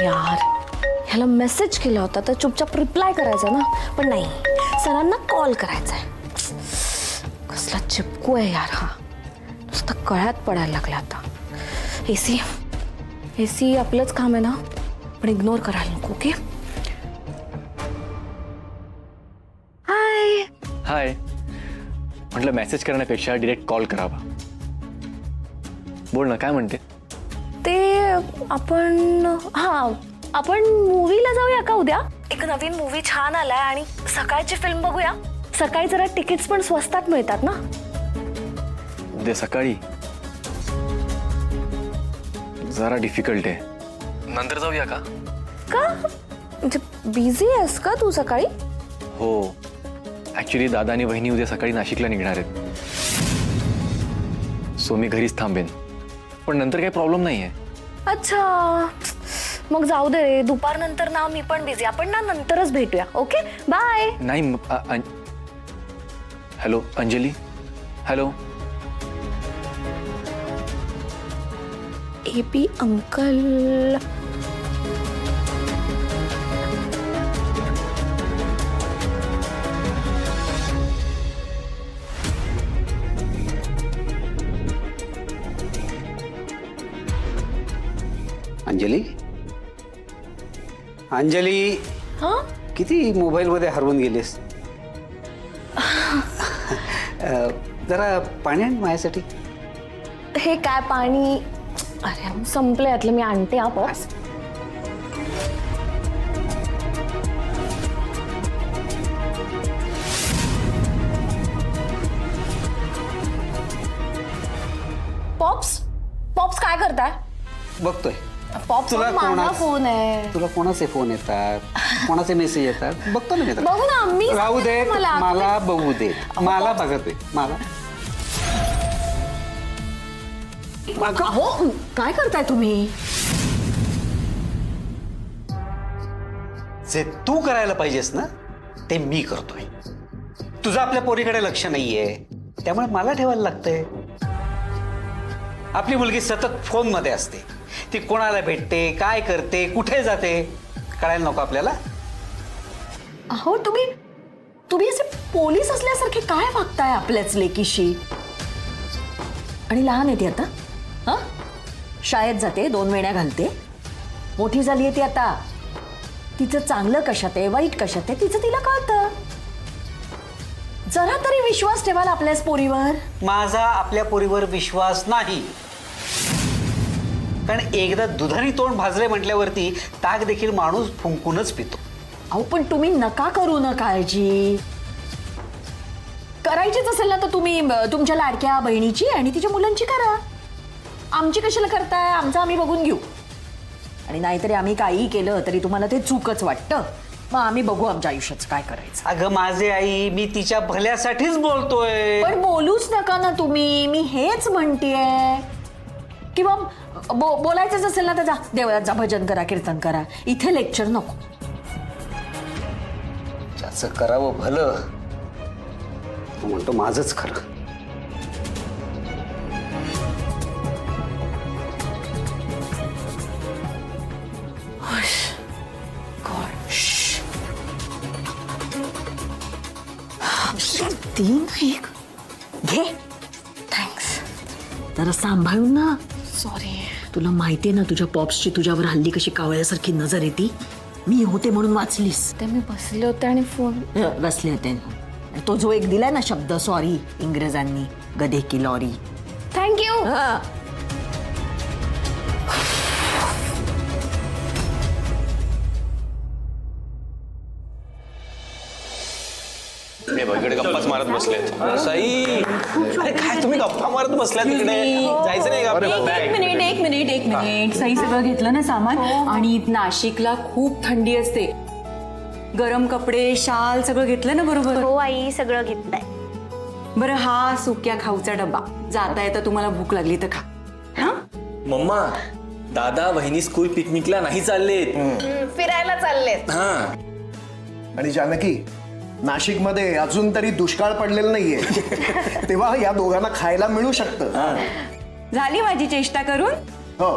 यार, ह्याला मेसेज केला होता तर चुपचाप रिप्लाय करायचा ना, पण नाही, सरांना कॉल करायचा आहे. कसला चिपकू आहे यार हा, नुसतं कळ्यात पडायला लागला आता. एसी आपलंच काम आहे ना, पण इग्नोर करायला नको. ओके. हाय. हाय. म्हटलं मेसेज करण्यापेक्षा डायरेक्ट कॉल करावा. बोल ना, काय म्हणते? ते आपण मूवीला जाऊया का उद्या? एक नवीन मूवी छान आलाय आणि सकाळची फिल्म बघूया. सकाळी जरा तिकीट्स पण स्वस्तात मिळतात ना. उद्या सकाळी जरा डिफिकल्ट आहे. नंतर जाऊया का? का म्हणजे बिझी आहेस का तू सकाळी? हो, ऍक्च्युली दादा आणि बहिणी उद्या सकाळी नाशिकला निघणार आहेत, सो मी घरीच थांबेन. पण नंतर काही प्रॉब्लेम नाहीये. अच्छा, मग जाऊ दे रे. दुपारनंतर ना मी पण बिझी. आपण ना नंतरच भेटूया. Okay, bye. नाही. Hello Anjali. Hello. AP uncle. Anjali, Anjali, हा, किती मोबाईलमध्ये हरवून गेलीस? जरा पाणी आण माझ्यासाठी. हे काय पाणी? अरे संपलं यातलं, मी आणते. हा पॉप्स. पॉप्स पॉप्स काय करताय? बघतोय. पॉप्स माझा फोन आहे. तुला कोणाचे फोन येतात, कोणाचे मेसेज येतात बघतो ना मी. बघू ना, मी राहू दे, मला बघू दे. मला बघतोय. मला अहो, काय करताय तुम्ही? जे तू करायला पाहिजेस ना ते मी करतोय. तुझं आपल्या पोरीकडे लक्ष नाहीये, त्यामुळे मला ठेवायला लागतंय. आपली मुलगी सतत फोन मध्ये असते. ती कोणाला भेटते, काय करते, कुठे जाते, कळायला नको आपल्याला? अहो, तुम्ही असे पोलीस असल्यासारखे काय वागताय आपल्याच लेकीशी? आणि लहान आहे ती आता. हा, शाळेत जाते, 2 वेण्या घालते, मोठी झाली आहे ती आता. तिचं चांगलं कशात आहे, वाईट कशात आहे, तिचं तिला कळतं. जरा तरी विश्वास ठेवाल आपल्याच पोरीवर. माझा आपल्या पोरीवर विश्वास नाही, कारण एकदा दुधारी तोंड भाजले म्हटल्यावरती ताक देखील माणूस फुंकूनच पितो. अहो, पण तुम्ही नका करू ना काळजी. करायचीच असेल ना तर तुम्ही तुमच्या लाडक्या बहिणीची आणि तिच्या मुलांची करा. आमची कशाला करताय? आमचं आम्ही बघून घेऊ. आणि नाहीतरी आम्ही काहीही केलं तरी तुम्हाला ते चूकच वाटतं. मग आम्ही बघू आमच्या आयुष्याचं काय करायचं. अगं माझे आई, मी तिच्या भल्यासाठीच बोलतोय. पण बोलूच नका ना तुम्ही. मी हेच म्हणतेय. किंवा बोलायचंच असेल ना तर जा देवळात जा, भजन करा, कीर्तन करा. इथे लेक्चर नको. ज्याचं करावं भलं तो म्हणतो माझंच खरं. तीन एक घे. थँक्स. जरा सांभाळून ना. सॉरी. तुला माहितीये ना तुझ्या पॉप्सची तुझ्यावर हल्ली कशी कावळ्यासारखी नजर येते. मी होते म्हणून वाचलीस. ते मी बसले होते आणि फोन बसले होते. तो जो एक दिलाय ना शब्द सॉरी इंग्रजांनी, गधे की लॉरी. थँक्यू. इकडे गप्पाच मारत बसलेत. सई, अरे काय तुम्ही गप्पा मारत बसल्यात तिकडे? जायचं नाही का आपल्याला? एक मिनिट. सई सगळं घेतलं ना सामान? आणि नाशिकला खूप थंडी असते. गरम कपडे, शाल सगळं घेतलं ना बरोबर? हो आई, सगळं घेतलंय. बरं, हा सुक्या खाऊचा डब्बा. जाता येता तुम्हाला भूक लागली तर खा. हा, मम्मा, दादा वहिनी स्कूल पिकनिकला नाही चाललेत, फिरायला चाललेत. हा. आणि जानकी, नाशिकमध्ये अजून तरी दुष्काळ पडलेला नाहीये, तेव्हा या दोघांना खायला मिळू शकतं. झाली माझी चेष्टा करून? हो,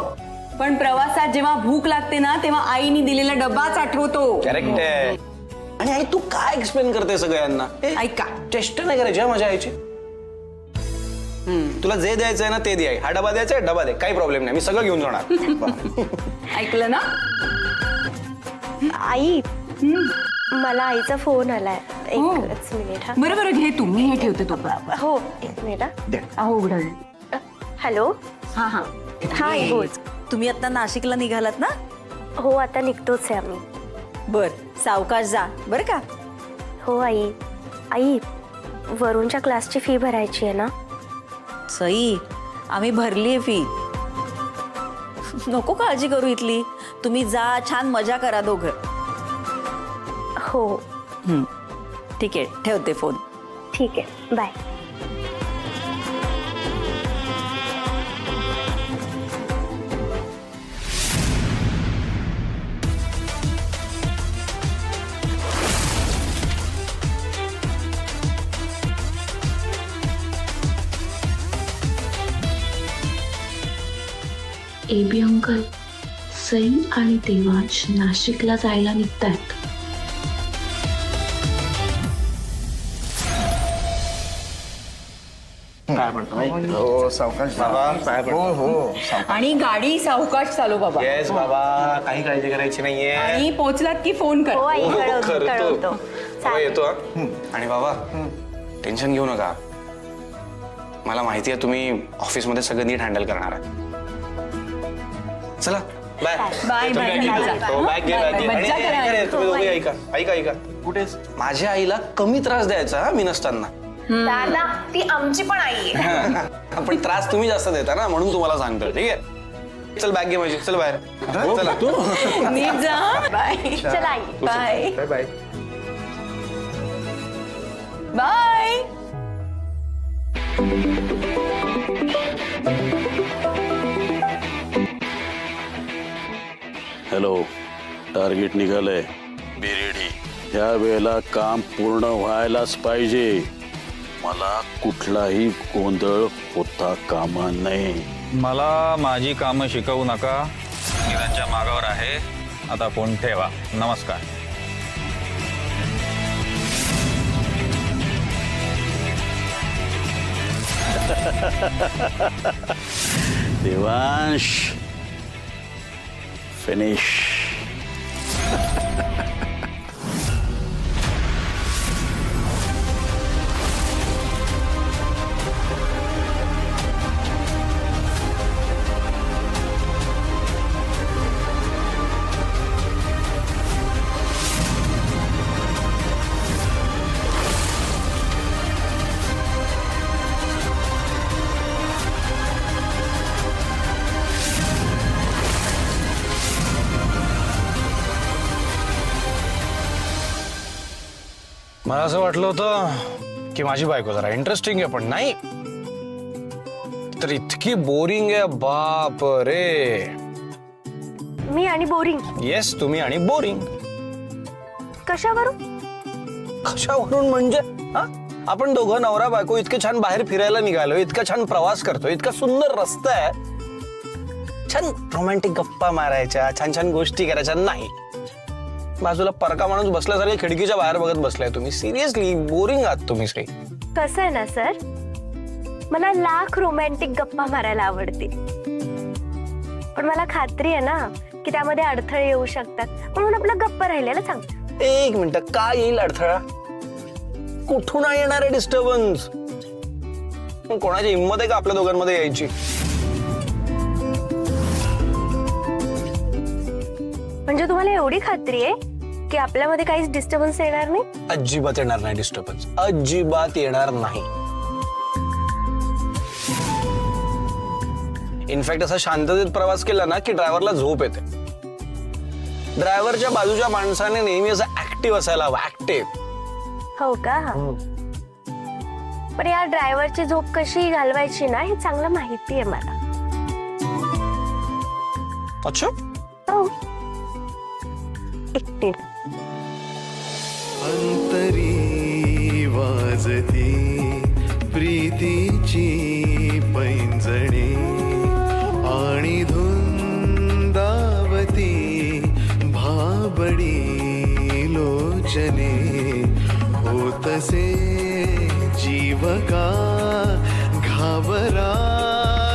पण प्रवासात जेव्हा भूक लागते ना तेव्हा आईने दिलेला डब्बाच आठवतो. करेक्ट आहे. आणि आई तू काय एक्सप्लेन करते सगळ्यांना? ऐका. टेस्ट नाही करायची हा माझ्या आईची. तुला जे द्यायचं आहे ना ते दे. हा डबा द्यायचा आहे, डबा दे, काही प्रॉब्लेम नाही, मी सगळं घेऊन जाणार. ऐकलं ना? आई मला आईचा फोन आलाय. हो. एकच मिनिट हा. बरं बरं घे तू, मी हे ठेवते तो. हो एक मिनिट हा. हो उघड. हॅलो. हा हा. हा आई बोल. तुम्ही आता नाशिकला निघालात ना? हो आता निघतोच आहे आम्ही. बर, सावकाश जा बरं का. हो आई. आई वरुणच्या क्लासची फी भरायची आहे ना? सई, आम्ही भरलीये फी. नको काळजी करू इथली. तुम्ही जा, छान मजा करा दोघं. हो ठीक आहे, ठेवते फोन. ठीक आहे बाय. एबी अंकल, सई आणि देवांश नाशिकला जायला निघतायत. हो सावकाश हो हो आणि गाडी सावकाश चालू बाबा. येस बाबा, काही काळजी करायची नाहीये. आणि पोहोचलात की फोन कर. हो आई कळवतो करतो. कळवतो. हो, चालेल. येतो हा. आणि बाबा टेन्शन घेऊ नका. मला माहिती आहे तुम्ही ऑफिसमध्ये सगळं नीट हँडल करणार आहे. चला बाय. बाय, येतो बाय, मी. बाय. हो, bag घे, bag घे. आणि मज्जा करा. ऐका रे, तुम्ही दोघे ऐका ऐका. कुठेच माझ्या आईला कमी त्रास द्यायचा हा मी नसताना. दादा ती आमची पण आई आहे. पण त्रास तुम्ही जास्त देता ना, म्हणून तुम्हाला सांगतो. ठीक आहे, चल बॅग घे माझी, चल बाहेर. चला तू. नीट जा. बाय चला आई. Bye bye bye. Bye. Hello, target निघालंय. Be ready. ह्या वेळेला काम पूर्ण व्हायलाच पाहिजे. मला कुठलाही गोंधळ होता कामा नये. मला माझी कामं शिकवू नका. मी त्यांच्या मागावर आहे. आता फोन ठेवा. नमस्कार. देवांश, फिनिश. मला असं वाटलं होतं की माझी बायको जरा इंटरेस्टिंग आहे, पण नाही तर इतकी बोरिंग आहे. बाप रे. मी आणि बोरिंग येस, तुम्ही आणि बोरिंग. कशावरून? कशावरून म्हणजे हा? आपण दोघं नवरा बायको इतके छान बाहेर फिरायला निघालो, इतका छान प्रवास करतो, इतका सुंदर रस्ता आहे, छान रोमॅन्टिक गप्पा मारायच्या, छान छान गोष्टी करायच्या. नाही, बाजूला परका माणूस बसल्यासारखे खिडकीच्या बाहेर बघत बसलाय तुम्ही. सिरियसली बोरिंग आहात तुम्ही श्री. कसं आहे ना सर, मला लाख रोमॅन्टिक गप्पा मारायला आवडते, पण मला खात्री आहे ना की त्यामध्ये अडथळे येऊ शकतात, म्हणून आपलं गप्पा राहिलेलं चांगलं. एक मिनिट, काय येईल अडथळा? कुठून येणार आहे डिस्टर्बन्स? कोणाची हिंमत आहे का आपल्या दोघांमध्ये यायची? म्हणजे तुम्हाला एवढी खात्री आहे की आपल्यामध्ये काहीच डिस्टर्बन्स येणार नाही? अजिबात येणार नाही डिस्टर्बन्स, अजिबात येणार नाही. इनफॅक्ट असा शांततेत प्रवास केला ना की ड्रायव्हरला झोप येते. ड्रायव्हरच्या बाजूच्या माणसाने नेहमी असं ऍक्टिव्ह असायला हवं, ऍक्टिव्ह. हो का? पण या ड्रायव्हरची झोप कशी घालवायची ना हे चांगलं माहिती आहे मला. अच्छा, हो. एक मिनिट. अंतरी वाजती प्रीतीची पैंजणे आणि धुंद असे जीव का घाबरा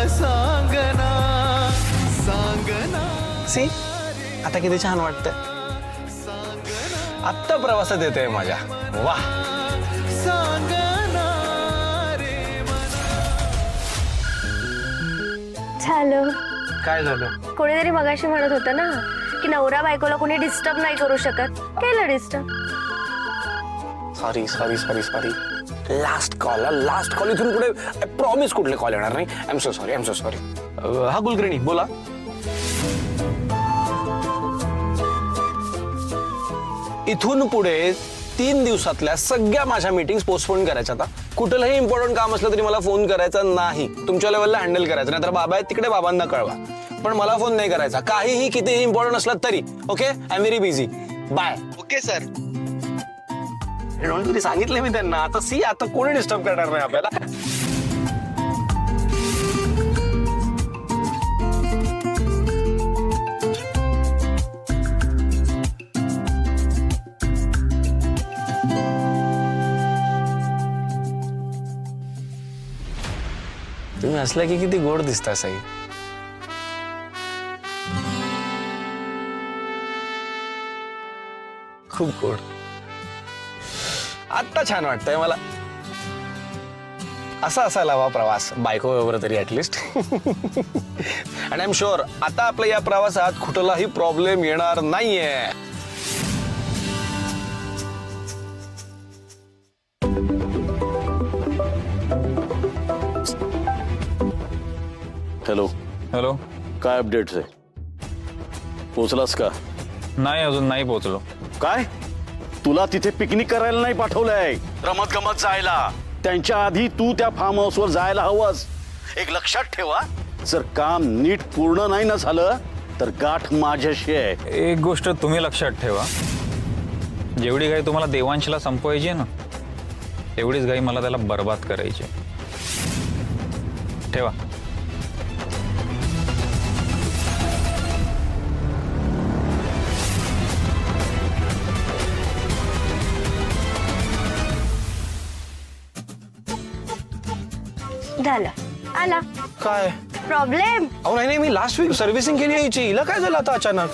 सांगना सांगना सी आता किती छान वाटतंय. आत्ता प्रवासात येते माझ्या. वा सांगना रे झालं. काय झालं? कोणीतरी मगाशी म्हणत होतं ना की नवरा बायकोला कोणी डिस्टर्ब नाही करू शकत. केलं disturb. Sorry sorry sorry sorry. Last call इथून पुढे प्रॉमिस कुठले कॉल येणार नाही. I am so sorry. हा कुलकर्णी बोला. इथून पुढे 3 दिवसातल्या सगळ्या माझ्या मीटिंग्स पोस्टपोन करायच्या. आता कुठलंही इम्पॉर्टंट काम असलं तरी मला फोन करायचा नाही. तुमच्या लेवलला हँडल करायचं नाही तर बाबा आहेत तिकडे बाबांना कळवा. पण मला फोन नाही करायचा काहीही कितीही इम्पॉर्टंट असलं तरी. Okay I am very busy. Bye. Okay sir. तरी सांगितलं मी त्यांना. आता कोणी डिस्टर्ब करणार नाही आपल्याला. तुम्ही हसल्या की किती गोड दिसता साई. खूप गोड. आत्ता छान वाटतंय मला. असा असायला हवा प्रवास बायको बरोबर तरी ऍटलिस्ट. आणि आय एम शुअर आता आपल्या या प्रवासात कुठलाही प्रॉब्लेम येणार नाहीये. Hello hello. काय अपडेट्स आहे? पोचलास का? नाही अजून नाही पोहोचलो. काय तुला तिथे पिकनिक करायला नाही पाठवलंय, रमत गमत जायला. त्यांच्या आधी तू त्या फार्म हाऊसवर जायला हवंस. एक लक्षात ठेवा, जर काम नीट पूर्ण नाही ना झालं तर गाठ माझ्याशी आहे. एक गोष्ट तुम्ही लक्षात ठेवा, जेवढी घाई तुम्हाला देवांशीला संपवायची आहे ना तेवढीच घाई मला त्याला बर्बाद करायची. ठेवा. झालं. आला काय प्रॉब्लेम? अहो नाही मी लास्ट वीक सर्व्हिसिंग केली यायची. हिला काय झालं आता अचानक?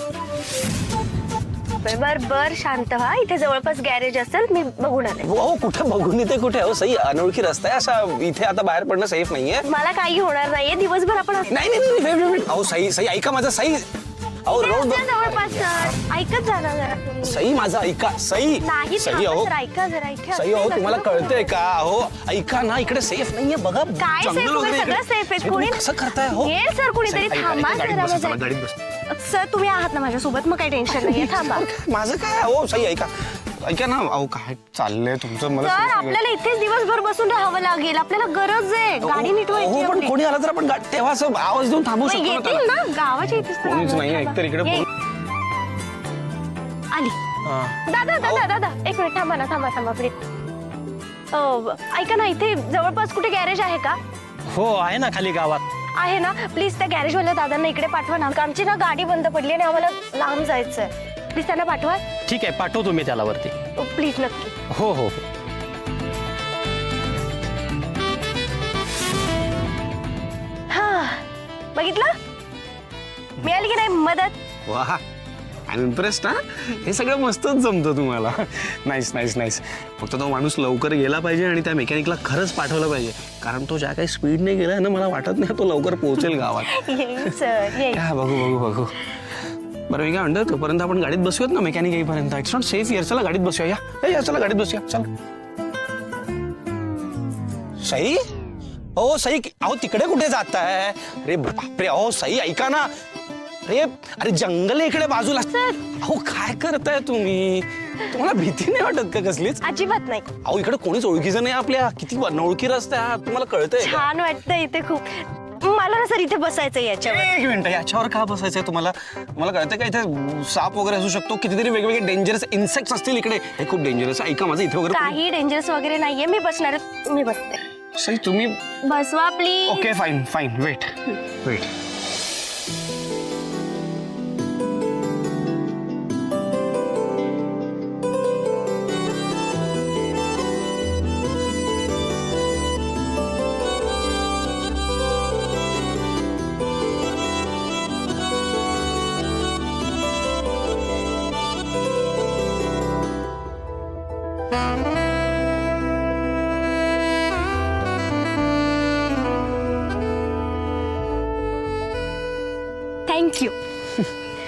बर शांत व्हा. इथे जवळपास गॅरेज असेल, मी बघून आले. हो कुठे बघून इथे कुठे? हो सई अनोळखी रस्ता आहे असा. इथे आता बाहेर पडणं सेफ नाहीये. मला काही होणार नाहीये. दिवसभर आपण नाही. अहो सई ऐका माझं. सई अहो रोड जवळपास ऐकत जाणार जरा. सई माझं ऐका. सई नाही सई अहो ऐका जरा. ऐका सई अहो तुम्हाला कळतंय का? अहो ऐका ना, इकडे सेफ नाहीये बघा. काय सेफ? सगळं सेफ आहे. कोणी कसं करताय? हो ये सर, कुणीतरी थांबा जरा. सर तुम्ही आहात ना माझ्यासोबत, मग काही टेन्शन नाहीये. थांबा. माझं काय? हो सई ऐका ना. अहो काय चाललंय तुमचं? मला सर आपल्याला इथेच दिवसभर बसून राहावं लागेल. आपल्याला गरज आहे. गाडी नीट व्हायची. हो पण कोणी आला तर आपण तेव्हा असं आवाज देऊन थांबू शकतो येतील ना गावाच्या इथेच. कोणीच नाही एकतर इकडे. आली. दादा एक मिनिट थांबा ना. थांबा प्लीज. ऐका ना, इथे जवळपास कुठे गॅरेज आहे का? हो आहे ना, खाली गावात आहे ना. प्लीज त्या गॅरेजवाल्या दादांना इकडे पाठवा ना. आमची ना गाडी बंद पडली आणि आम्हाला लांब जायचंय. प्लीज त्यांना पाठवा. ठीक आहे, पाठवतो मी त्याला वरती. प्लीज नक्की. हो हो. हा बघितलं, मिळाली की नाही मदत? वाह आय एम इम्प्रेस्ड. हे सगळं मस्तच जमतं तुम्हाला. नाईस. फक्त तो माणूस लवकर गेला पाहिजे आणि त्या मेकॅनिकला खरंच पाठवलं पाहिजे. कारण तो ज्या काही स्पीडने गेलाय ना, मला वाटत नाही तो लवकर पोहोचेल गावात. सर बघू. बरं मी काय म्हणतो, तोपर्यंत आपण गाडीत बसूयात ना मेकॅनिक येईपर्यंत. It's not safe here. चला गाडीत बसूया. या चला गाडीत बसूया. चला. सई हो सई. अहो तिकडे कुठे जाताय? अरे बापरे. अहो सई ऐका ना. अरे जंगल इकडे बाजूला. अहो काय करताय तुम्ही? तुम्हाला भीती नाही वाटत का कसलीच? अजिबात नाही. अहो इकडे कोणीच ओळखीचं नाही आपल्या. किती अनोळखी रस्ते आहात. तुम्हाला कळतंय? छान वाटतं इथे खूप. मला ना सर इथे बसायचं याच्यावर. एक मिनिट, याच्यावर का बसायचंय तुम्हाला? तुम्हाला कळतंय का इथे साप वगैरे असू शकतो, कितीतरी वेगवेगळे डेंजरस इन्सेक्ट्स असतील इकडे. हे खूप डेंजरस. ऐका माझं इथे वगैरे काही डेंजरस वगैरे नाहीये. मी बसणार. मी बसते. सई तुम्ही बसवा please. Okay fine. Wait. Thank you.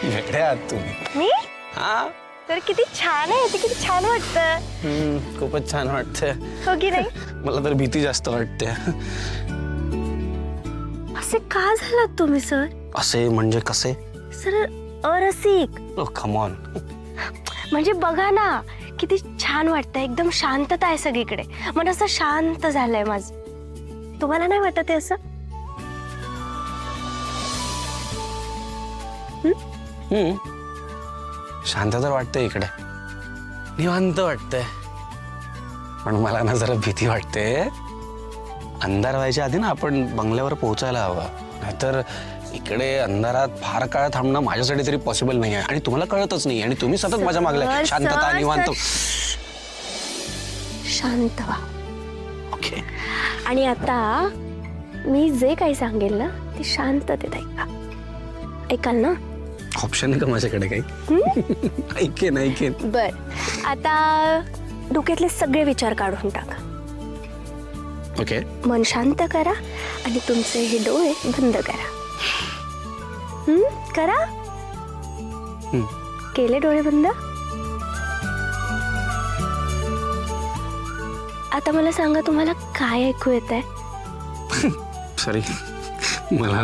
वेगळे आहात तुम्ही. मी हा तर किती छान आहे ते, किती छान वाटतं. खूपच छान वाटतंय. हो की नाही? मला तर भीती जास्त वाटते. असे का झालात तुम्ही सर? असे म्हणजे कसे? सर अरसिक. Come on. म्हणजे बघा ना किती छान वाटतं, एकदम शांतता आहे सगळीकडे, मन असं शांत झालंय माझं. तुम्हाला नाही वाटत आहे असं? शांत तर वाटतंय इकडे, निवांत वाटतंय, पण मला ना जरा भीती वाटते. अंधार व्हायच्या आधी ना आपण बंगल्यावर पोहोचायला हवं, नाहीतर इकडे अंधारात फार काळ थांबणं माझ्यासाठी तरी पॉसिबल नाही आहे. आणि तुम्हाला कळतच नाही, आणि तुम्ही सतत माझ्या मागल्या शांतता निवांत. शांत व्हा. ओके. आणि आता मी जे काही सांगेल ना ते शांततेत ऐका. ऐकाल ना? ऑप्शन आहे का माझ्याकडे काही? ऐकेन. बर, आता डोक्यातले सगळे विचार काढून टाका. ओके. मन शांत करा आणि तुमचे हे डोळे बंद करा. करा. केले डोळे बंद? आता मला सांगा, तुम्हाला काय ऐकू येत आहे? सॉरी, मला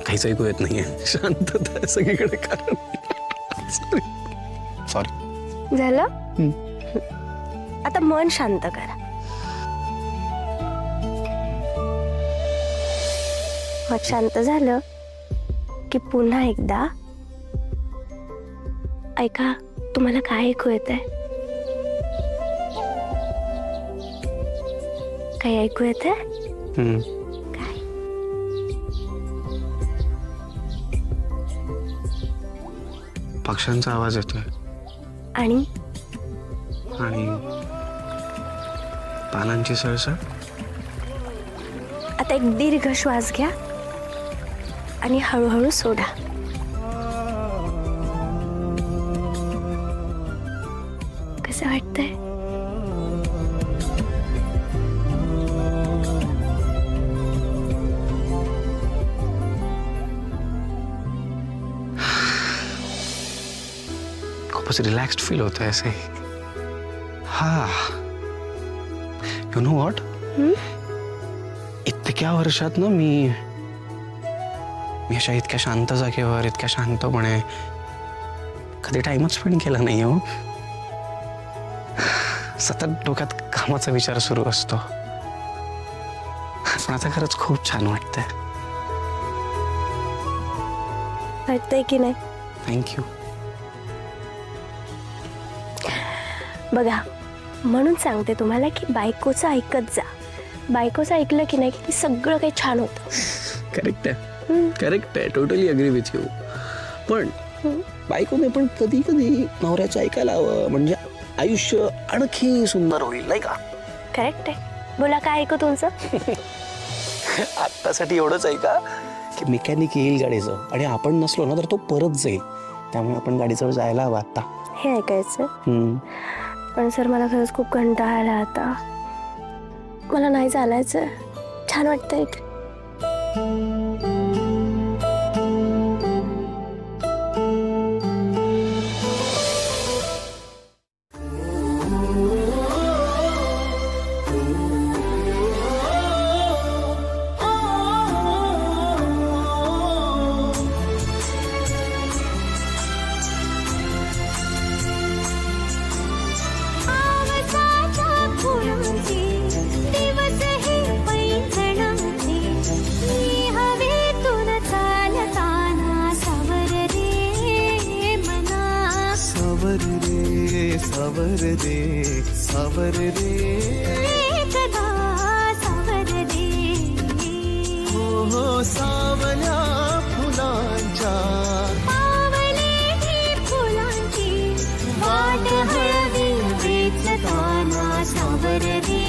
काहीच ऐकू येत नाहीये. शांतता आहे सगळीकडे. कारण सॉरी. झालं? आता मन शांत करा. मग शांत झालं की पुन्हा एकदा ऐका, तुम्हाला काय ऐकू येत आहे? काही ऐकू येत आहे? काय? पक्ष्यांचा आवाज येतोय. आणि पानांची सळसळ. आता एक दीर्घ श्वास घ्या आणि हळूहळू सोडा. कसं वाटतंय? खूपच रिलॅक्स्ड फील होत आहे असे. हा, यू नो व्हॉट, इतक्या वर्षात ना मी अशा इतक्या शांत जागेवर इतक्या शांतपणे कधी टाइमच स्पेंड केला नाही हो. सतत डोक्यात कामाचा विचार सुरू असतो, पण आता खरंच खूप छान वाटतंय. वाटतंय की नाही? थँक्यू. बघा, म्हणून सांगते तुम्हाला की बायकोचं ऐकत जा. बायकोचं ऐकलं की नाही की सगळं काही छान होतं. करेक्ट आहे, टोटली अग्री विथ यू. पण बायकोने पण कधी कधी नवऱ्याचं ऐकायला हवं, म्हणजे आयुष्य आणखी सुंदर होईल, नाही का? करेक्ट आहे. बोला, काय ऐकू तुमचं? आत्तासाठी एवढंच ऐका की मेकॅनिक येईल गाडीचं, आणि आपण नसलो ना तर तो परत जाईल, त्यामुळे आपण गाडीजवळ जायला हवं आता. हे ऐकायचं. पण सर, मला खरंच खूप कंटाळा आला आता. मला नाही चालायचं. छान वाटतं इथे. सावर रे एकदा सावर रे. हो सावल्या फुलांच्या फुलांची वाट हळवी वेचताना सावर रे.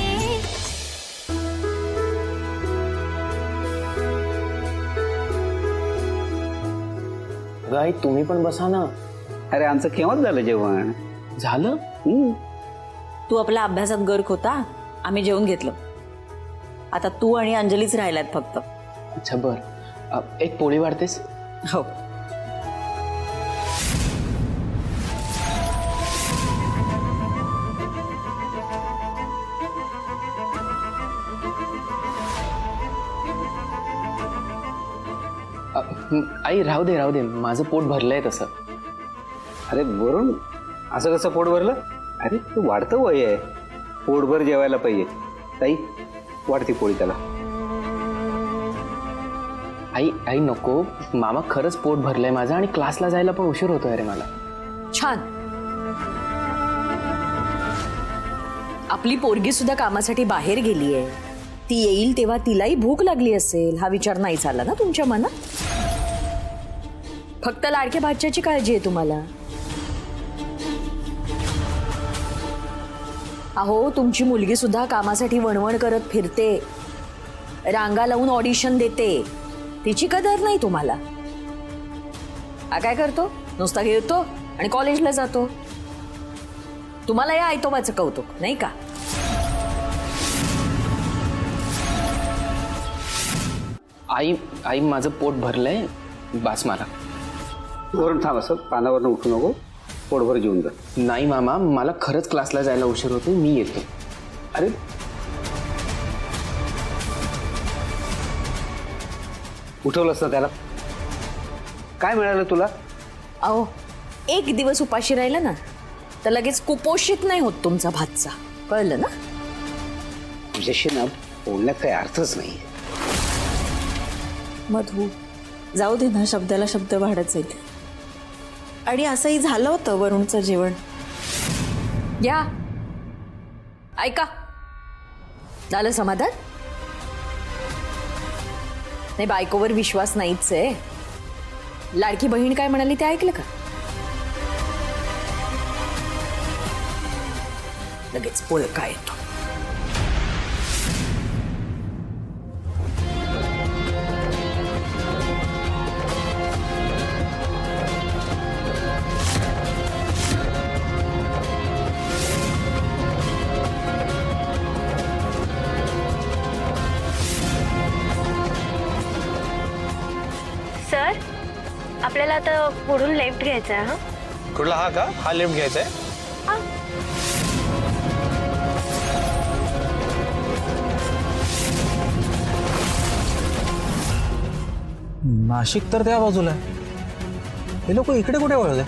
गाई, तुम्ही पण बसा ना. अरे, आमचं केव्हाच झालं जेवण. झालं? तू आपला अभ्यासात गर्क होता, आम्ही जेवून घेतलं. आता तू आणि अंजलीच राहिल्यात फक्त. अच्छा, बर. एक पोळी वाढतेस? हो. आई राहू दे माझं पोट भरलंय तसं. अरे वरून असं कसं पोट भरलं? अरे तू वाढतं वय आहे, पोटभर जेवायला पाहिजे. ताई वाढती पोळी त्याला. आई नको, मामा खरंच पोट भरलंय माझं आणि क्लासला जायला पण उशीर होतोय रे मला. छान. आपली पोरगी सुद्धा कामासाठी बाहेर गेलीये. ती येईल तेव्हा तिलाही भूक लागली असेल हा विचार नाही झाला ना तुमच्या मनात? फक्त लाडक्या भाच्याची काळजी आहे तुम्हाला. अहो तुमची मुलगी सुद्धा कामासाठी वणवण करत फिरते, रांगा लावून ऑडिशन देते. तिची कदर नाही तुम्हाला. हा काय करतो? नुसता घेतो आणि कॉलेजला जातो. तुम्हाला या आयतोबाचं कौतुक नाही का? आई माझं पोट भरलंय, बास मला. वरून थांब, असं पानावरनं उठू नको, पोटभर जेवून जा. नाही मामा, मला खरंच क्लासला जायला उशीर होतो, मी येतो. अरे उठवलंस ना त्याला? काय मिळालं तुला? अहो एक दिवस उपाशी राहिला ना तर लगेच कुपोषित नाही होत तुमचा भातचा, कळलं ना? तुझ्याशी ना बोलण्यात काही अर्थच नाही. मधू जाऊ दे ना, शब्दाला शब्द वाढत जाईल. आणि असंही झालं होतं वरुणचं जेवण. या ऐका, झालं समाधान? नाही, बायकोवर विश्वास नाहीच आहे. लाडकी बहीण काय म्हणाली ते ऐकलं का? लगेच पोळका येतो. सर आपल्याला आता पुढून लेफ्ट घ्यायचा आहे. कुठला? हा का? हा लेफ्ट घ्यायचा आहे? नाशिक तर त्या बाजूला आहे, हे लोक इकडे कुठे वळले?